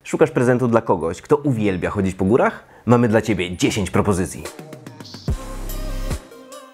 Szukasz prezentu dla kogoś, kto uwielbia chodzić po górach? Mamy dla Ciebie 10 propozycji.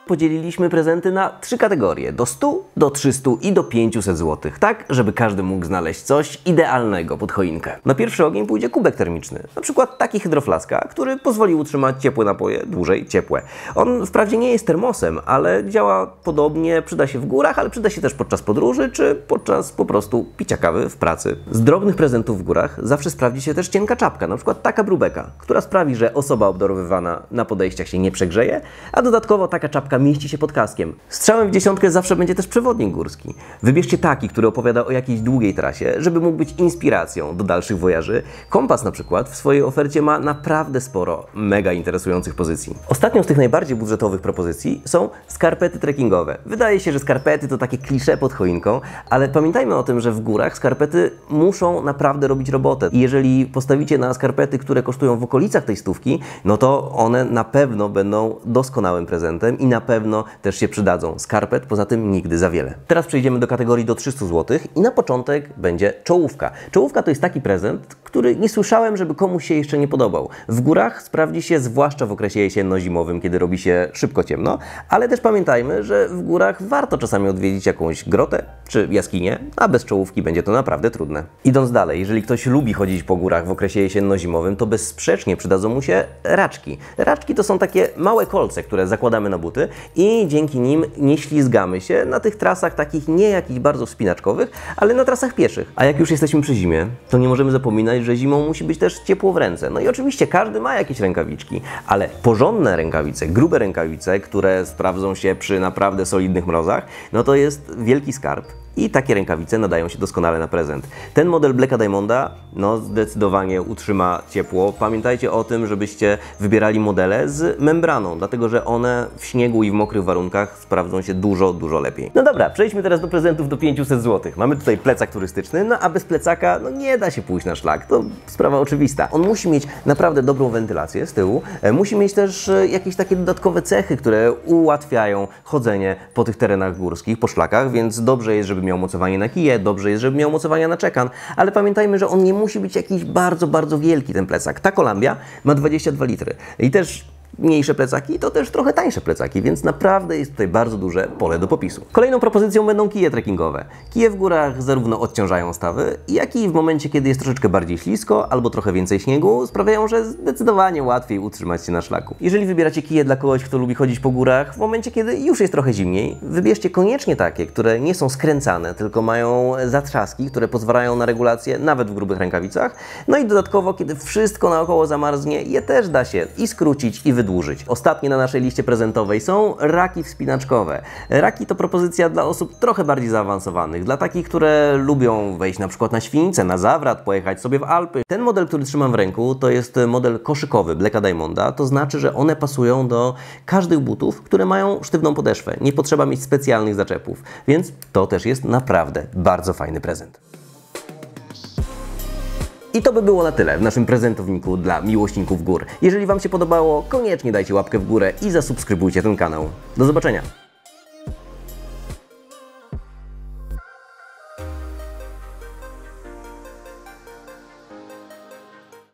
Podzieliliśmy prezenty na 3 kategorie, do 100, do 300 i do 500 zł, tak żeby każdy mógł znaleźć coś idealnego pod choinkę. Na pierwszy ogień pójdzie kubek termiczny, na przykład taki hydroflaska, który pozwoli utrzymać ciepłe napoje dłużej ciepłe. On wprawdzie nie jest termosem, ale działa podobnie, przyda się w górach, ale przyda się też podczas podróży, czy podczas po prostu picia kawy w pracy. Z drobnych prezentów w górach zawsze sprawdzi się też cienka czapka, na przykład taka brubeka, która sprawi, że osoba obdarowywana na podejściach się nie przegrzeje, a dodatkowo taka czapka mieści się pod kaskiem. Strzałem w dziesiątkę zawsze będzie też przewodnik górski. Wybierzcie taki, który opowiada o jakiejś długiej trasie, żeby mógł być inspiracją do dalszych wojaży. Kompas na przykład w swojej ofercie ma naprawdę sporo mega interesujących pozycji. Ostatnią z tych najbardziej budżetowych propozycji są skarpety trekkingowe. Wydaje się, że skarpety to takie klisze pod choinką, ale pamiętajmy o tym, że w górach skarpety muszą naprawdę robić robotę. I jeżeli postawicie na skarpety, które kosztują w okolicach tej stówki, no to one na pewno będą doskonałym prezentem i na pewno też się przydadzą. Skarpet poza tym nigdy za wiele. Teraz przejdziemy do kategorii do 300 zł i na początek będzie czołówka. Czołówka to jest taki prezent, który nie słyszałem, żeby komuś się jeszcze nie podobał. W górach sprawdzi się zwłaszcza w okresie jesienno-zimowym, kiedy robi się szybko ciemno, ale też pamiętajmy, że w górach warto czasami odwiedzić jakąś grotę czy jaskinię, a bez czołówki będzie to naprawdę trudne. Idąc dalej, jeżeli ktoś lubi chodzić po górach w okresie jesienno-zimowym, to bezsprzecznie przydadzą mu się raczki. Raczki to są takie małe kolce, które zakładamy na buty i dzięki nim nie ślizgamy się na tych trasach takich nie jakichś bardzo wspinaczkowych, ale na trasach pieszych. A jak już jesteśmy przy zimie, to nie możemy zapominać, że zimą musi być też ciepło w ręce. No i oczywiście każdy ma jakieś rękawiczki, ale porządne rękawice, grube rękawice, które sprawdzą się przy naprawdę solidnych mrozach, no to jest wielki skarb. I takie rękawice nadają się doskonale na prezent. Ten model Blacka Diamonda no zdecydowanie utrzyma ciepło. Pamiętajcie o tym, żebyście wybierali modele z membraną, dlatego że one w śniegu i w mokrych warunkach sprawdzą się dużo lepiej. No dobra, przejdźmy teraz do prezentów do 500 zł. Mamy tutaj plecak turystyczny, no a bez plecaka no nie da się pójść na szlak. To sprawa oczywista. On musi mieć naprawdę dobrą wentylację z tyłu. Musi mieć też jakieś takie dodatkowe cechy, które ułatwiają chodzenie po tych terenach górskich, po szlakach, więc dobrze jest, żeby miał mocowanie na kije, dobrze jest, żeby miał mocowania na czekan, ale pamiętajmy, że on nie musi być jakiś bardzo wielki, ten plecak. Ta Columbia ma 22 litry i też mniejsze plecaki to też trochę tańsze plecaki, więc naprawdę jest tutaj bardzo duże pole do popisu. Kolejną propozycją będą kije trekkingowe. Kije w górach zarówno odciążają stawy, jak i w momencie, kiedy jest troszeczkę bardziej ślisko albo trochę więcej śniegu, sprawiają, że zdecydowanie łatwiej utrzymać się na szlaku. Jeżeli wybieracie kije dla kogoś, kto lubi chodzić po górach, w momencie, kiedy już jest trochę zimniej, wybierzcie koniecznie takie, które nie są skręcane, tylko mają zatrzaski, które pozwalają na regulację nawet w grubych rękawicach. No i dodatkowo, kiedy wszystko naokoło zamarznie, je też da się i skrócić, i wydłużyć. Ostatnie na naszej liście prezentowej są raki wspinaczkowe. Raki to propozycja dla osób trochę bardziej zaawansowanych, dla takich, które lubią wejść na przykład na Świnicę, na Zawrat, pojechać sobie w Alpy. Ten model, który trzymam w ręku, to jest model koszykowy Blacka Diamonda, to znaczy, że one pasują do każdych butów, które mają sztywną podeszwę. Nie potrzeba mieć specjalnych zaczepów, więc to też jest naprawdę bardzo fajny prezent. I to by było na tyle w naszym prezentowniku dla miłośników gór. Jeżeli Wam się podobało, koniecznie dajcie łapkę w górę i zasubskrybujcie ten kanał. Do zobaczenia!